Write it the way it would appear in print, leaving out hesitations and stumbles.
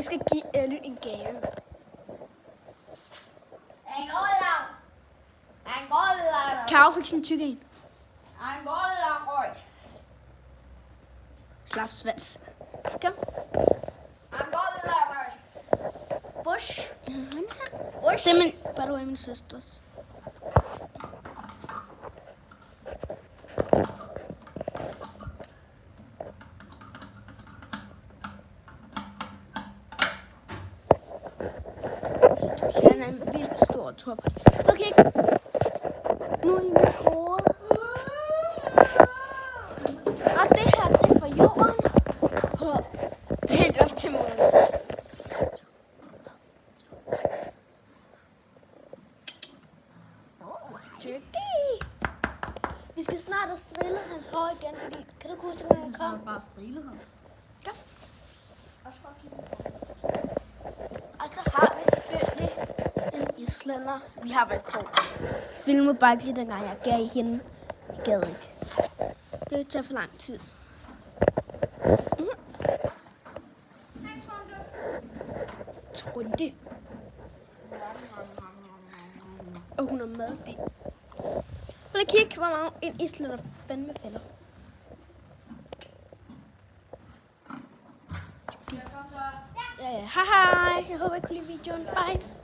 Vi skal give Elly en gave. Karo fik sådan en tyk en. Slap svans. Kom. Bush. Det er min, bare du er min søsters. Den er en vildt stor top. Okay. Nu er I mit hoved. Og det her, det er fra jorden. Helt op til månen. Dygtig. Vi skal snart have strillet hans hår igen, fordi kan du huske, når jeg kom? Bare strile ham. Kom. Og så har vi selvfølgelig en islænder. Vi har faktisk 2. Filmede bare ikke lige dengang jeg gav hende. Jeg gad ikke. Det vil tage for lang tid. Trunde. Og hun er med det. Prøv lige kigge, hvor meget en islænder fandme fælder. Ja. Hej hej. Jeg håber, I kunne lide videoen. Bye.